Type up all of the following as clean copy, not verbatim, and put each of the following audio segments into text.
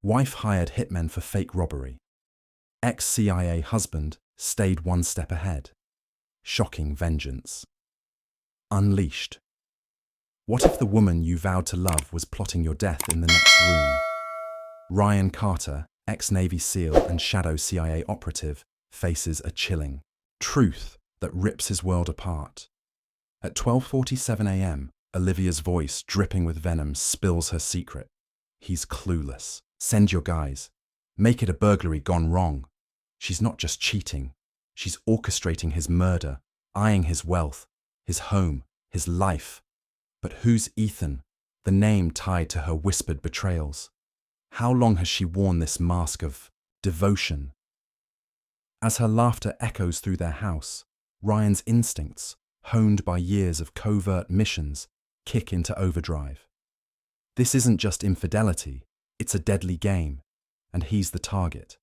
Wife hired hitmen for fake robbery. Ex-CIA husband stayed one step ahead. Shocking vengeance. Unleashed. What if the woman you vowed to love was plotting your death in the next room? Ryan Carter, ex-Navy SEAL and shadow CIA operative, faces a chilling truth that rips his world apart. At 12:47 a.m., Olivia's voice, dripping with venom, spills her secret. He's clueless. Send your guys. Make it a burglary gone wrong. She's not just cheating. She's orchestrating his murder, eyeing his wealth, his home, his life. But who's Ethan? The name tied to her whispered betrayals. How long has she worn this mask of devotion? As her laughter echoes through their house, Ryan's instincts, honed by years of covert missions, kick into overdrive. This isn't just infidelity, it's a deadly game, and he's the target.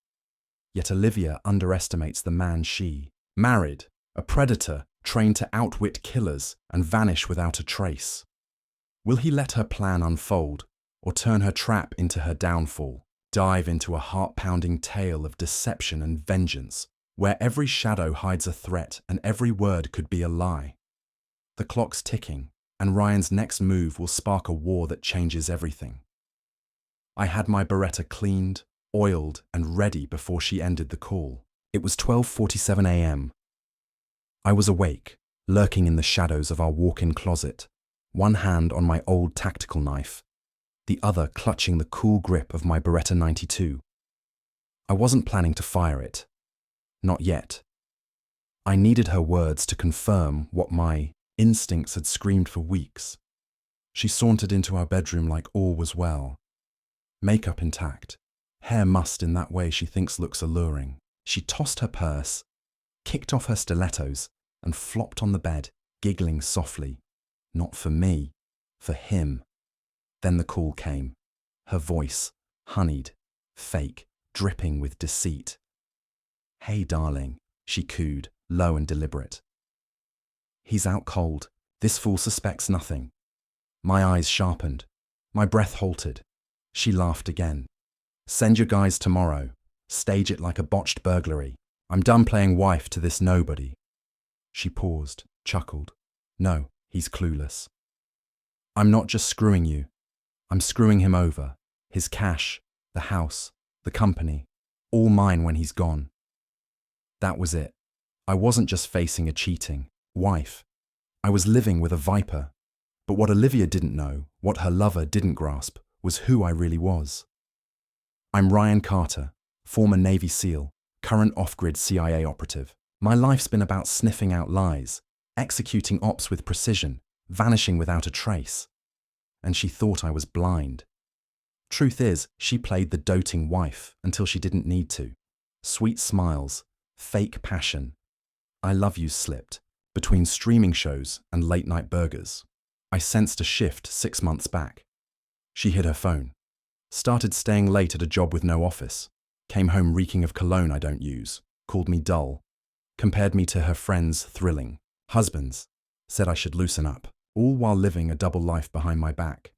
Yet Olivia underestimates the man she married, a predator trained to outwit killers and vanish without a trace. Will he let her plan unfold, or turn her trap into her downfall, dive into a heart-pounding tale of deception and vengeance, where every shadow hides a threat and every word could be a lie? The clock's ticking, and Ryan's next move will spark a war that changes everything. I had my Beretta cleaned, oiled, and ready before she ended the call. It was 12:47 a.m. I was awake, lurking in the shadows of our walk-in closet, one hand on my old tactical knife, the other clutching the cool grip of my Beretta 92. I wasn't planning to fire it. Not yet. I needed her words to confirm what my instincts had screamed for weeks. She sauntered into our bedroom like all was well. Makeup intact, hair mussed in that way she thinks looks alluring. She tossed her purse, kicked off her stilettos, and flopped on the bed, giggling softly. Not for me, for him. Then the call came. Her voice, honeyed, fake, dripping with deceit. "Hey, darling," she cooed, low and deliberate. "He's out cold. This fool suspects nothing." My eyes sharpened. My breath halted. She laughed again. "Send your guys tomorrow. Stage it like a botched burglary. I'm done playing wife to this nobody." She paused, chuckled. "No, he's clueless. I'm not just screwing you. I'm screwing him over. His cash, the house, the company, all mine when he's gone." That was it. I wasn't just facing a cheating wife. I was living with a viper. But what Olivia didn't know, what her lover didn't grasp, was who I really was. I'm Ryan Carter, former Navy SEAL, current off-grid CIA operative. My life's been about sniffing out lies, executing ops with precision, vanishing without a trace. And she thought I was blind. Truth is, she played the doting wife until she didn't need to. Sweet smiles, fake passion. I love you slipped between streaming shows and late-night burgers. I sensed a shift 6 months back. She hid her phone, started staying late at a job with no office, came home reeking of cologne I don't use, called me dull, compared me to her friends' thrilling husbands, said I should loosen up, all while living a double life behind my back.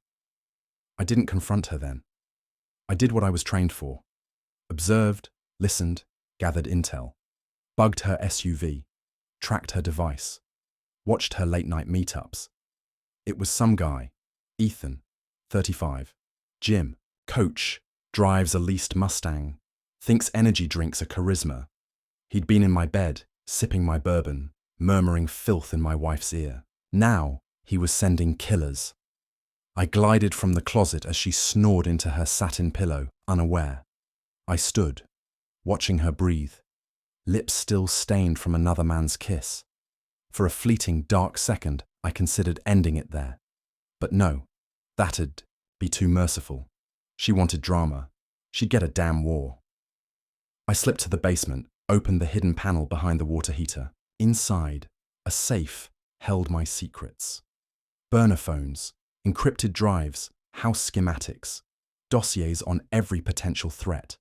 I didn't confront her then. I did what I was trained for. Observed, listened, gathered intel, bugged her SUV, tracked her device, watched her late-night meetups. It was some guy, Ethan, 35, gym, coach, drives a leased Mustang, thinks energy drinks are charisma. He'd been in my bed, sipping my bourbon, murmuring filth in my wife's ear. Now, he was sending killers. I glided from the closet as she snored into her satin pillow, unaware. I stood, watching her breathe, lips still stained from another man's kiss. For a fleeting, dark second, I considered ending it there. But no, that'd be too merciful. She wanted drama. She'd get a damn war. I slipped to the basement, opened the hidden panel behind the water heater. Inside, a safe held my secrets. Burner phones, encrypted drives, house schematics, dossiers on every potential threat.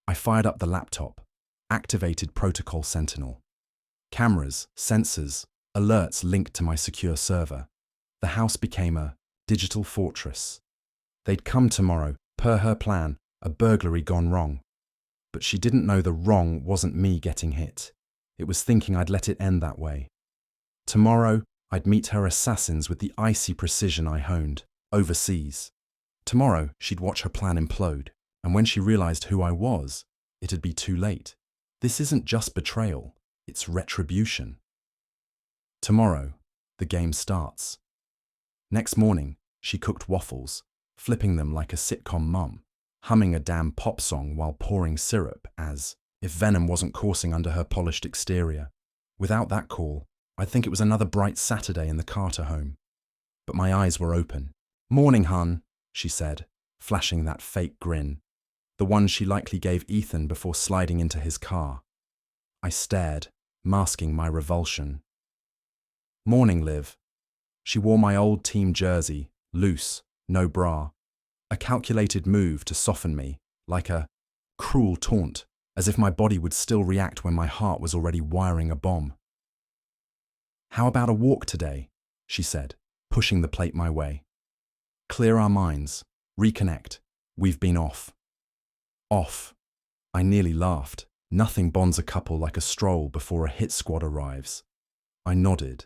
I fired up the laptop, activated Protocol Sentinel. Cameras, sensors, alerts linked to my secure server. The house became a digital fortress. They'd come tomorrow, per her plan, A burglary gone wrong. But she didn't know the wrong wasn't me getting hit. It was thinking I'd let it end that way. Tomorrow, I'd meet her assassins with the icy precision I honed, overseas. Tomorrow, she'd watch her plan implode, and when she realized who I was, it'd be too late. This isn't just betrayal, it's retribution. Tomorrow, the game starts. Next morning, she cooked waffles, flipping them like a sitcom mum, humming a damn pop song while pouring syrup as if venom wasn't coursing under her polished exterior. Without that call, I'd think it was another bright Saturday in the Carter home. But my eyes were open. "Morning, hun," she said, flashing that fake grin, the one she likely gave Ethan before sliding into his car. I stared, masking my revulsion. "Morning, Liv." She wore my old team jersey, loose, no bra, a calculated move to soften me, like a cruel taunt, as if my body would still react when my heart was already wiring a bomb. "How about a walk today?" she said, pushing the plate my way. "Clear our minds, reconnect. We've been off." Off. I nearly laughed. Nothing bonds a couple like a stroll before a hit squad arrives. I nodded.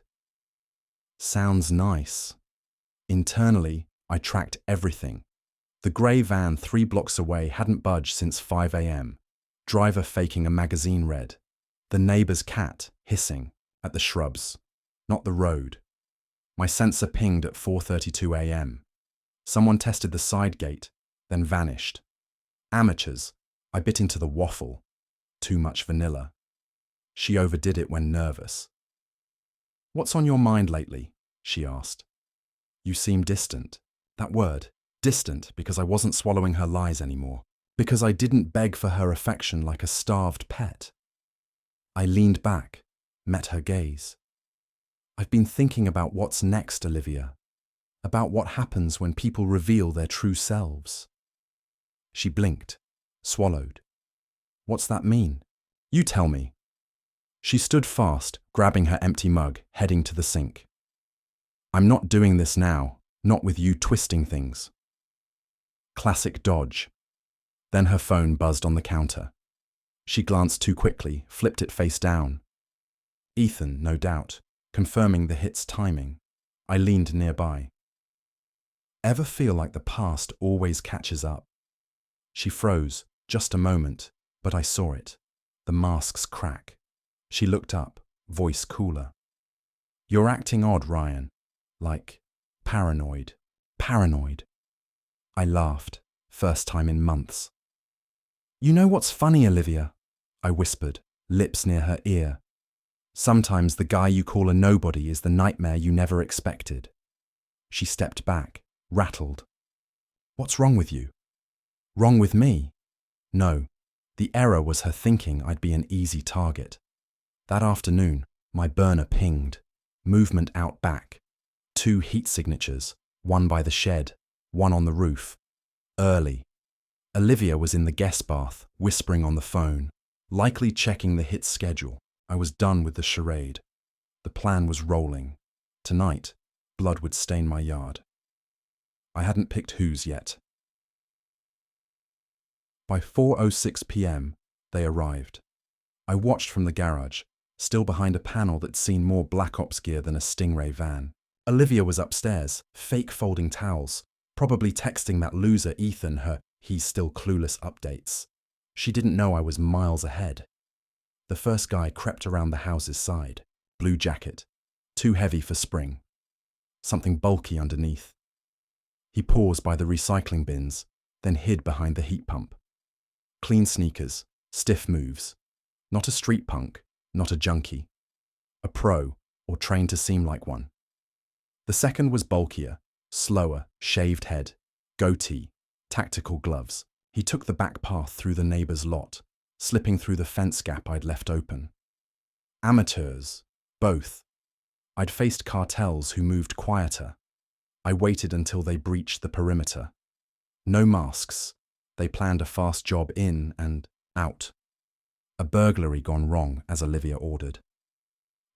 Sounds nice. Internally, I tracked everything. The grey van 3 blocks away hadn't budged since 5 a.m. Driver faking a magazine read. The neighbour's cat hissing at the shrubs, not the road. My sensor pinged at 4:32 a.m. Someone tested the side gate, then vanished. Amateurs. I bit into the waffle. Too much vanilla. She overdid it when nervous. "What's on your mind lately?" she asked. "You seem distant." That word, distant, because I wasn't swallowing her lies anymore. Because I didn't beg for her affection like a starved pet. I leaned back, met her gaze. "I've been thinking about what's next, Olivia. About what happens when people reveal their true selves." She blinked, swallowed. "What's that mean? You tell me." She stood fast, grabbing her empty mug, heading to the sink. "I'm not doing this now, not with you twisting things." Classic dodge. Then her phone buzzed on the counter. She glanced too quickly, flipped it face down. Ethan, no doubt, confirming the hit's timing. I leaned nearby. "Ever feel like the past always catches up?" She froze, just a moment, but I saw it. The mask's crack. She looked up, voice cooler. "You're acting odd, Ryan. Like, paranoid. Paranoid." I laughed, first time in months. "You know what's funny, Olivia?" I whispered, lips near her ear. "Sometimes the guy you call a nobody is the nightmare you never expected." She stepped back, rattled. "What's wrong with you?" "Wrong with me?" No, the error was her thinking I'd be an easy target. That afternoon, my burner pinged. Movement out back. 2 heat signatures, one by the shed, one on the roof. Early. Olivia was in the guest bath, whispering on the phone, likely checking the hit schedule. I was done with the charade. The plan was rolling. Tonight, blood would stain my yard. I hadn't picked whose yet. By 4:06 p.m., they arrived. I watched from the garage, still behind a panel that'd seen more Black Ops gear than a Stingray van. Olivia was upstairs, fake folding towels, probably texting that loser Ethan her "he's still clueless" updates. She didn't know I was miles ahead. The first guy crept around the house's side. Blue jacket. Too heavy for spring. Something bulky underneath. He paused by the recycling bins, then hid behind the heat pump. Clean sneakers, stiff moves. Not a street punk, not a junkie. A pro, or trained to seem like one. The second was bulkier, slower, shaved head, goatee, tactical gloves. He took the back path through the neighbour's lot, slipping through the fence gap I'd left open. Amateurs, both. I'd faced cartels who moved quieter. I waited until they breached the perimeter. No masks. They planned a fast job in and out. A burglary gone wrong, as Olivia ordered.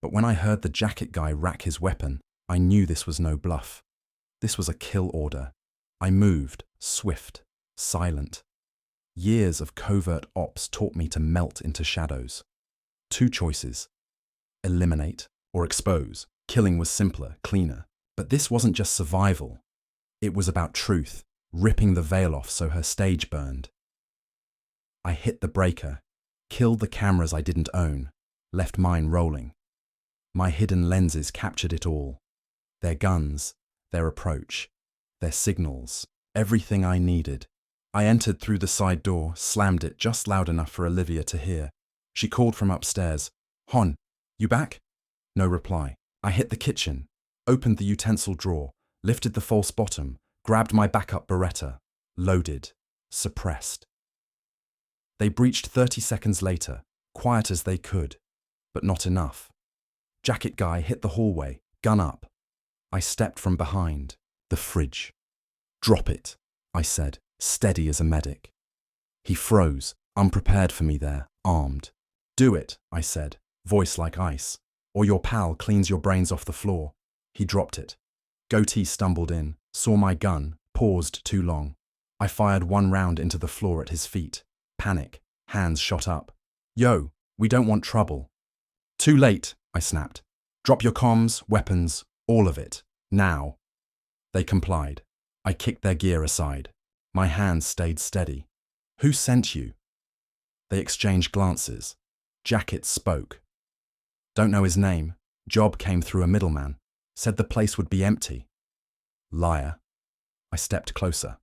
But when I heard the jacket guy rack his weapon, I knew this was no bluff. This was a kill order. I moved, swift, silent. Years of covert ops taught me to melt into shadows. Two choices: eliminate or expose. Killing was simpler, cleaner. But this wasn't just survival. It was about truth, ripping the veil off so her stage burned. I hit the breaker, killed the cameras I didn't own, left mine rolling. My hidden lenses captured it all. Their guns, their approach, their signals, everything I needed. I entered through the side door, slammed it just loud enough for Olivia to hear. She called from upstairs. "Hon, you back?" No reply. I hit the kitchen, opened the utensil drawer, lifted the false bottom, grabbed my backup Beretta, loaded, suppressed. They breached 30 seconds later, quiet as they could, but not enough. Jacket guy hit the hallway, gun up. I stepped from behind, the fridge. "Drop it," I said, steady as a medic. He froze, unprepared for me there, armed. "Do it," I said, voice like ice, "or your pal cleans your brains off the floor." He dropped it. Goatee stumbled in, saw my gun, paused too long. I fired one round into the floor at his feet. Panic, hands shot up. "Yo, we don't want trouble." "Too late," I snapped. "Drop your comms, weapons, all of it, now." They complied. I kicked their gear aside. My hands stayed steady. "Who sent you?" They exchanged glances. Jacket spoke. "Don't know his name. Job came through a middleman. Said the place would be empty." "Liar." I stepped closer.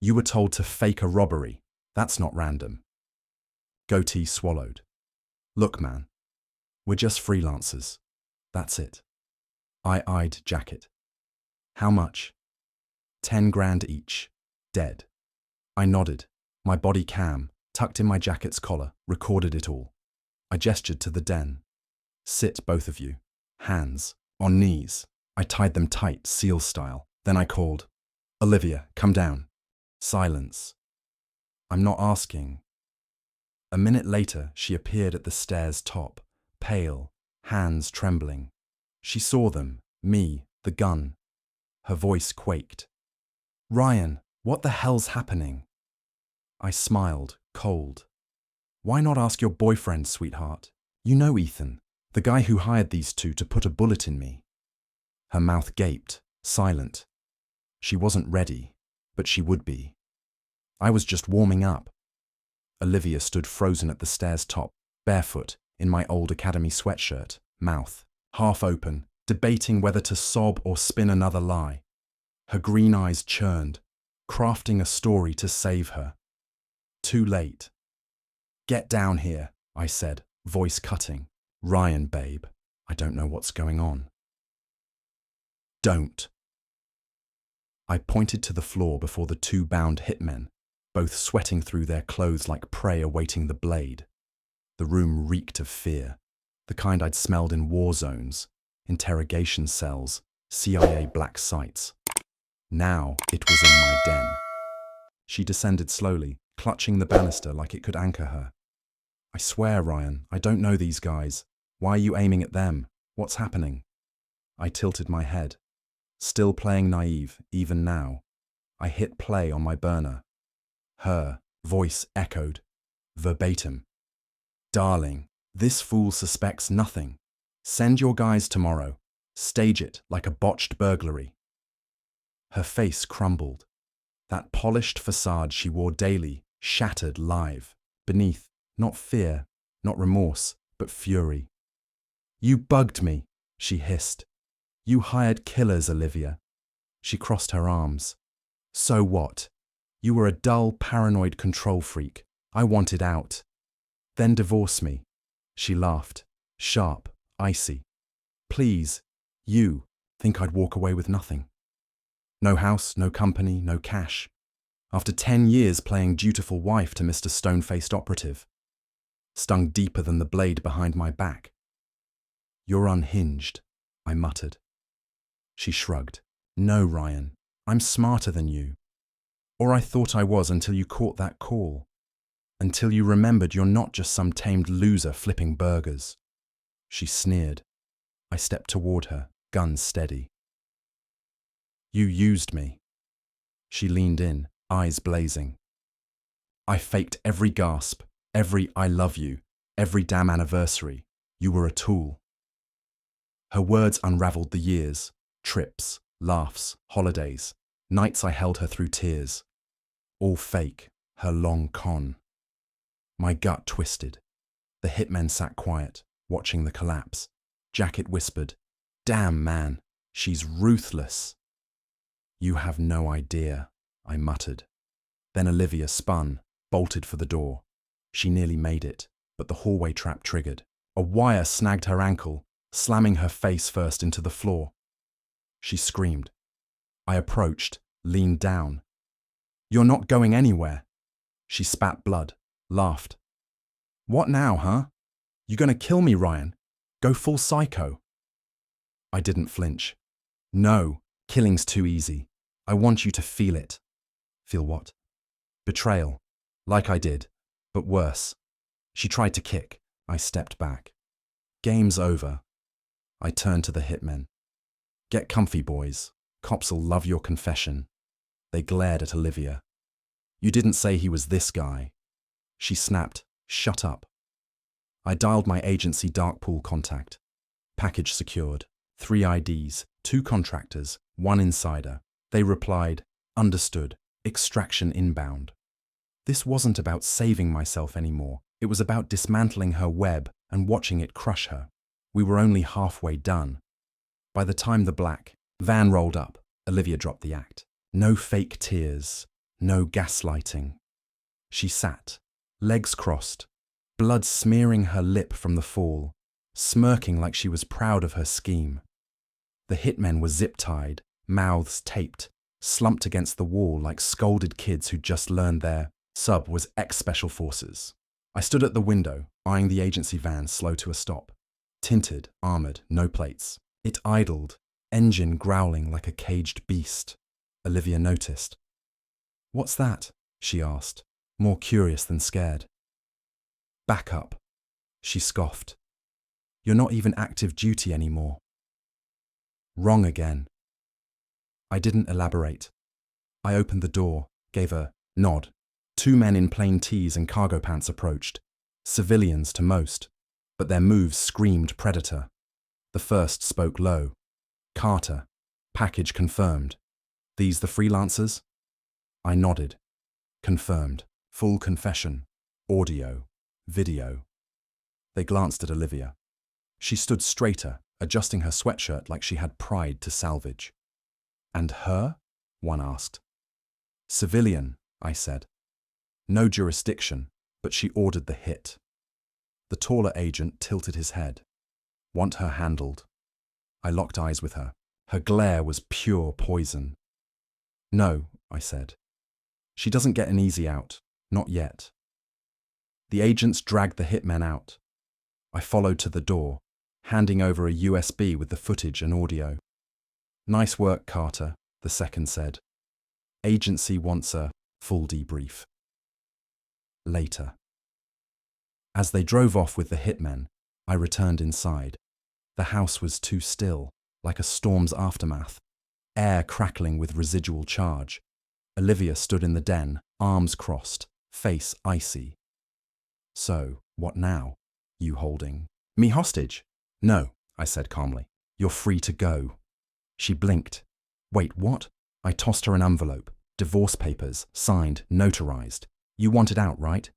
"You were told to fake a robbery. That's not random." Goatee swallowed. "Look, man, we're just freelancers. That's it." I eyed Jacket. "How much?" 10 grand each. Dead. I nodded. My body cam, tucked in my jacket's collar, recorded it all. I gestured to the den. "Sit, both of you. Hands. On knees." I tied them tight, SEAL style. Then I called, "Olivia, come down." Silence. "I'm not asking." A minute later, she appeared at the stairs' top, pale, hands trembling. She saw them, me, the gun. Her voice quaked. "Ryan, what the hell's happening?" I smiled, cold. "Why not ask your boyfriend, sweetheart? You know Ethan, the guy who hired these two to put a bullet in me." Her mouth gaped, silent. She wasn't ready, but she would be. I was just warming up. Olivia stood frozen at the stairs' top, barefoot, in my old academy sweatshirt, mouth half open, debating whether to sob or spin another lie. Her green eyes churned, crafting a story to save her. Too late. "Get down here," I said, voice cutting. "Ryan, babe, I don't know what's going on." "Don't." I pointed to the floor before the two bound hitmen, both sweating through their clothes like prey awaiting the blade. The room reeked of fear, the kind I'd smelled in war zones, interrogation cells, CIA black sites. Now it was in my den. She descended slowly, clutching the banister like it could anchor her. "I swear, Ryan, I don't know these guys. Why are you aiming at them? What's happening?" I tilted my head. Still playing naive, even now. I hit play on my burner. Her voice echoed, verbatim. "Darling, this fool suspects nothing. Send your guys tomorrow. Stage it like a botched burglary." Her face crumbled. That polished facade she wore daily shattered live. Beneath, not fear, not remorse, but fury. "You bugged me," she hissed. "You hired killers, Olivia." She crossed her arms. "So what? You were a dull, paranoid control freak. I wanted out. Then divorce me." She laughed, sharp, icy. "Please, you think I'd walk away with nothing? No house, no company, no cash. After 10 years playing dutiful wife to Mr. Stone-faced operative. Stung deeper than the blade behind my back. "You're unhinged," I muttered. She shrugged. "No, Ryan, I'm smarter than you. Or I thought I was until you caught that call. Until you remembered you're not just some tamed loser flipping burgers." She sneered. I stepped toward her, gun steady. "You used me." She leaned in, eyes blazing. I faked every gasp, every I love you, every damn anniversary. You were a tool. Her words unraveled the years, trips, laughs, holidays, nights I held her through tears. All fake, her long con. My gut twisted. The hitmen sat quiet, watching the collapse. Jacket whispered, "Damn, man, she's ruthless." "You have no idea," I muttered. Then Olivia spun, bolted for the door. She nearly made it, but the hallway trap triggered. A wire snagged her ankle, slamming her face first into the floor. She screamed. I approached, leaned down. "You're not going anywhere." She spat blood, laughed. "What now, huh? You gonna kill me, Ryan? Go full psycho?" I didn't flinch. "No, killing's too easy. I want you to feel it." "Feel what?" "Betrayal. Like I did, but worse." She tried to kick. I stepped back. "Game's over." I turned to the hitmen. "Get comfy, boys. Cops'll love your confession." They glared at Olivia. "You didn't say he was this guy." She snapped, "Shut up." I dialed my agency dark pool contact. Package secured. 3 IDs, 2 contractors, 1 insider. They replied, "Understood. Extraction inbound." This wasn't about saving myself anymore. It was about dismantling her web and watching it crush her. We were only halfway done. By the time the black van rolled up, Olivia dropped the act. No fake tears, no gaslighting. She sat, legs crossed, blood smearing her lip from the fall, smirking like she was proud of her scheme. The hitmen were zip-tied, mouths taped, slumped against the wall like scolded kids who'd just learned their sub was ex-special forces. I stood at the window, eyeing the agency van slow to a stop. Tinted, armored, no plates. It idled, engine growling like a caged beast. Olivia noticed. "What's that?" she asked, more curious than scared. "Back up," she scoffed. "You're not even active duty anymore." "Wrong again." I didn't elaborate. I opened the door, gave a nod. 2 men in plain tees and cargo pants approached. Civilians to most, but their moves screamed predator. The first spoke low. "Carter. Package confirmed. These the freelancers?" I nodded. "Confirmed. Full confession. Audio. Video." They glanced at Olivia. She stood straighter, adjusting her sweatshirt like she had pride to salvage. "And her?" one asked. "Civilian," I said. "No jurisdiction, but she ordered the hit." The taller agent tilted his head. "Want her handled." I locked eyes with her. Her glare was pure poison. "No," I said. "She doesn't get an easy out. Not yet." The agents dragged the hitmen out. I followed to the door, handing over a USB with the footage and audio. "Nice work, Carter," the second said. "Agency wants a full debrief." Later. As they drove off with the hitmen, I returned inside. The house was too still, like a storm's aftermath, air crackling with residual charge. Olivia stood in the den, arms crossed, face icy. "So, what now? You holding me hostage?" "No," I said calmly. "You're free to go." She blinked. "Wait, what?" I tossed her an envelope, divorce papers, signed, notarized. "You want it out, right?"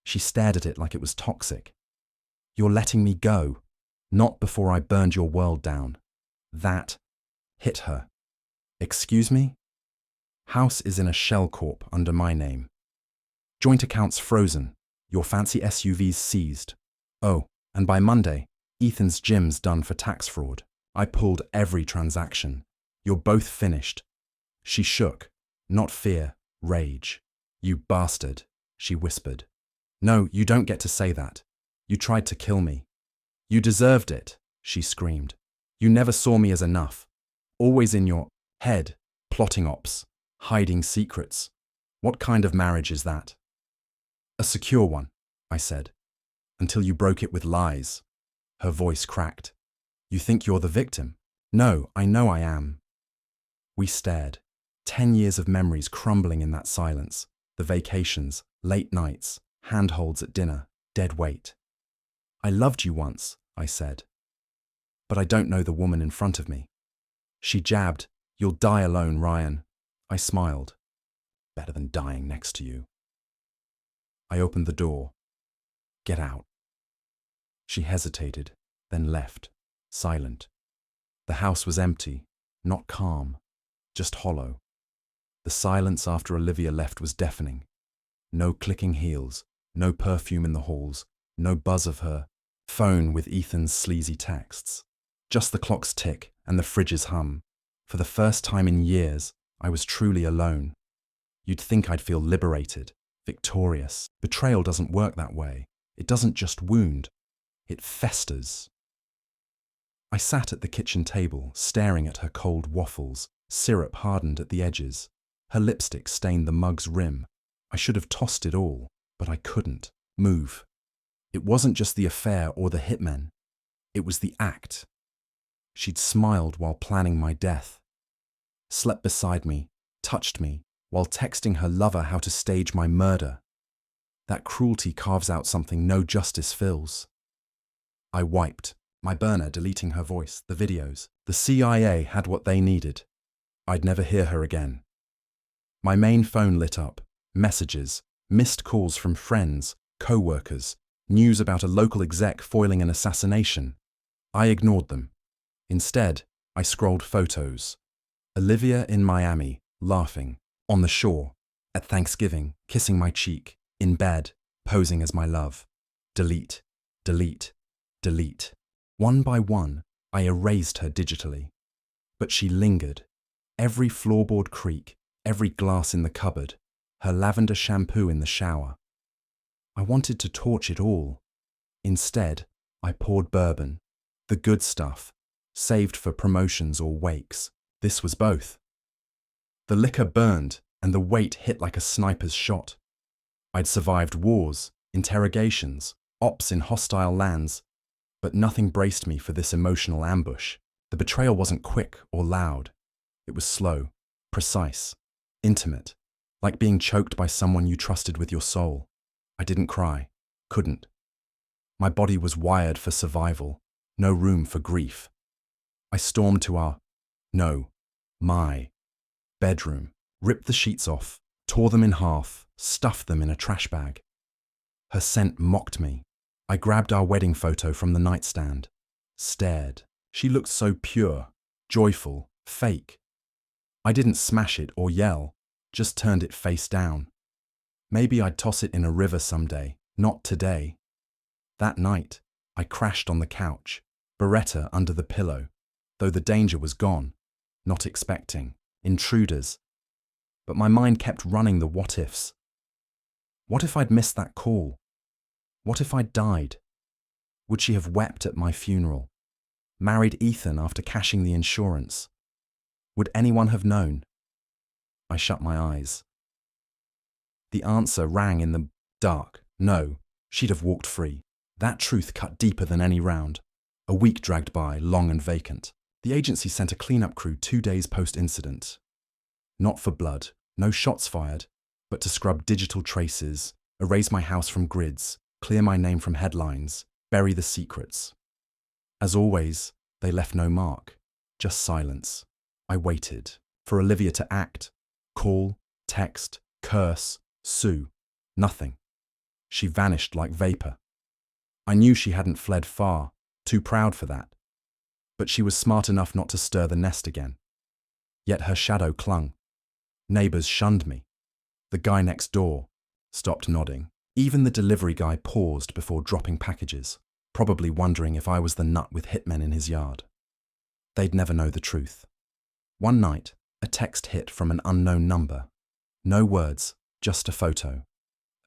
She stared at it like it was toxic. "You're letting me go. Not before I burned your world down." That hit her. "Excuse me?" "House is in a shell corp under my name. Joint accounts frozen. Your fancy SUVs seized. Oh, and by Monday, Ethan's gym's done for tax fraud. I pulled every transaction. You're both finished." She shook. Not fear, rage. "You bastard," she whispered. "No, you don't get to say that. You tried to kill me." "You deserved it," she screamed. "You never saw me as enough. Always in your head, plotting ops, hiding secrets. What kind of marriage is that?" "A secure one," I said. "Until you broke it with lies." Her voice cracked. "You think you're the victim?" "No, I know I am." We stared, 10 years of memories crumbling in that silence. The vacations, Late nights, handholds at dinner, dead weight. I loved you once, I said. But I don't know the woman in front of me. She jabbed, "You'll die alone, Ryan." I smiled. Better than dying next to you. I opened the door. "Get out." She hesitated, then left, silent. The house was empty, not calm, just hollow. The silence after Olivia left was deafening. No clicking heels, no perfume in the halls, no buzz of her phone with Ethan's sleazy texts. Just the clock's tick and the fridge's hum. For the first time in years, I was truly alone. You'd think I'd feel liberated, victorious. Betrayal doesn't work that way. It doesn't just wound, it festers. I sat at the kitchen table, staring at her cold waffles, syrup hardened at the edges. Her lipstick stained the mug's rim. I should have tossed it all, but I couldn't move. It wasn't just the affair or the hitmen. It was the act. She'd smiled while planning my death, slept beside me, touched me, while texting her lover how to stage my murder. That cruelty carves out something no justice fills. I wiped, my burner deleting her voice, the videos. The CIA had what they needed. I'd never hear her again. My main phone lit up, messages, missed calls from friends, co-workers, news about a local exec foiling an assassination. I ignored them. Instead, I scrolled photos. Olivia in Miami, laughing, on the shore, at Thanksgiving, kissing my cheek, in bed, posing as my love. Delete, delete, delete. One by one, I erased her digitally. But she lingered. Every floorboard creak, every glass in the cupboard, her lavender shampoo in the shower. I wanted to torch it all. Instead, I poured bourbon, the good stuff, saved for promotions or wakes. This was both. The liquor burned, and the weight hit like a sniper's shot. I'd survived wars, interrogations, ops in hostile lands, but nothing braced me for this emotional ambush. The betrayal wasn't quick or loud. It was slow, precise, intimate, like being choked by someone you trusted with your soul. I didn't cry, couldn't. My body was wired for survival, no room for grief. I stormed to my bedroom, ripped the sheets off, tore them in half, stuffed them in a trash bag. Her scent mocked me. I grabbed our wedding photo from the nightstand, stared. She looked so pure, joyful, fake. I didn't smash it or yell, just turned it face down. Maybe I'd toss it in a river someday, not today. That night, I crashed on the couch, Beretta under the pillow, though the danger was gone, not expecting intruders. But my mind kept running the what-ifs. What if I'd missed that call? What if I'd died? Would she have wept at my funeral? Married Ethan after cashing the insurance? Would anyone have known? I shut my eyes. The answer rang in the dark. No, she'd have walked free. That truth cut deeper than any round. A week dragged by, long and vacant. The agency sent a cleanup crew 2 days post-incident. Not for blood, no shots fired, but to scrub digital traces, erase my house from grids, clear my name from headlines, bury the secrets. As always, they left no mark, just silence. I waited for Olivia to act, call, text, curse, sue. Nothing. She vanished like vapor. I knew she hadn't fled far, too proud for that. But she was smart enough not to stir the nest again. Yet her shadow clung. Neighbors shunned me. The guy next door stopped nodding. Even the delivery guy paused before dropping packages, probably wondering if I was the nut with hitmen in his yard. They'd never know the truth. One night, a text hit from an unknown number. No words, just a photo.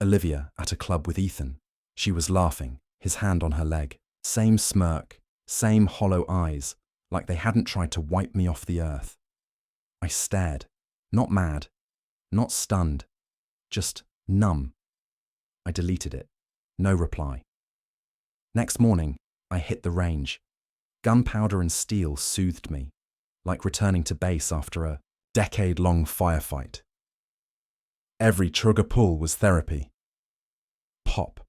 Olivia at a club with Ethan. She was laughing, his hand on her leg. Same smirk, same hollow eyes, like they hadn't tried to wipe me off the earth. I stared, not mad, not stunned, just numb. I deleted it. No reply. Next morning, I hit the range. Gunpowder and steel soothed me, like returning to base after a decade-long firefight. Every trigger pull was therapy. Pop.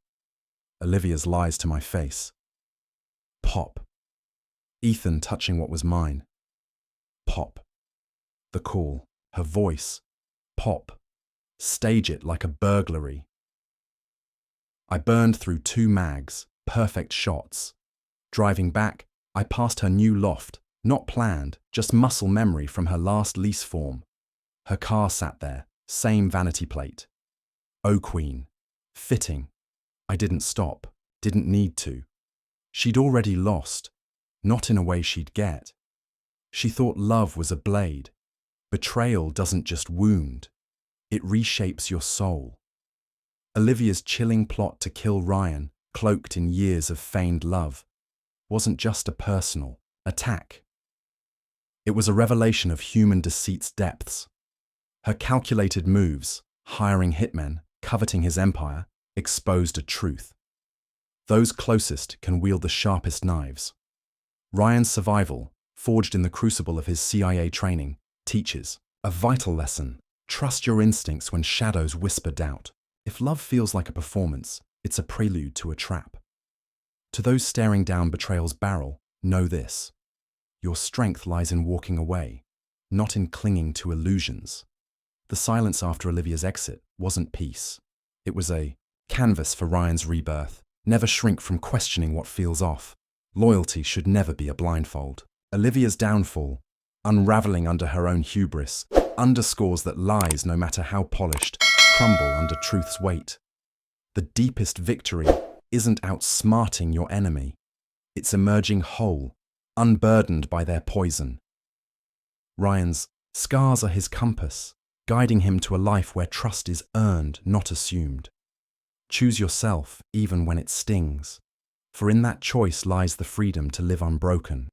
Olivia's lies to my face. Pop. Ethan touching what was mine. Pop. The call, her voice. Pop. Stage it like a burglary. I burned through 2 mags, perfect shots. Driving back, I passed her new loft, not planned, just muscle memory from her last lease form. Her car sat there, same vanity plate. Oh Queen. Fitting. I didn't stop, didn't need to. She'd already lost, not in a way she'd get. She thought love was a blade. Betrayal doesn't just wound, it reshapes your soul. Olivia's chilling plot to kill Ryan, cloaked in years of feigned love, wasn't just a personal attack. It was a revelation of human deceit's depths. Her calculated moves, hiring hitmen, coveting his empire, exposed a truth. Those closest can wield the sharpest knives. Ryan's survival, forged in the crucible of his CIA training, teaches a vital lesson. Trust your instincts when shadows whisper doubt. If love feels like a performance, it's a prelude to a trap. To those staring down betrayal's barrel, know this. Your strength lies in walking away, not in clinging to illusions. The silence after Olivia's exit wasn't peace. It was a canvas for Ryan's rebirth. Never shrink from questioning what feels off. Loyalty should never be a blindfold. Olivia's downfall, unraveling under her own hubris, underscores that lies, no matter how polished, crumble under truth's weight. The deepest victory isn't outsmarting your enemy. It's emerging whole, unburdened by their poison. Ryan's scars are his compass, guiding him to a life where trust is earned, not assumed. Choose yourself, even when it stings, for in that choice lies the freedom to live unbroken.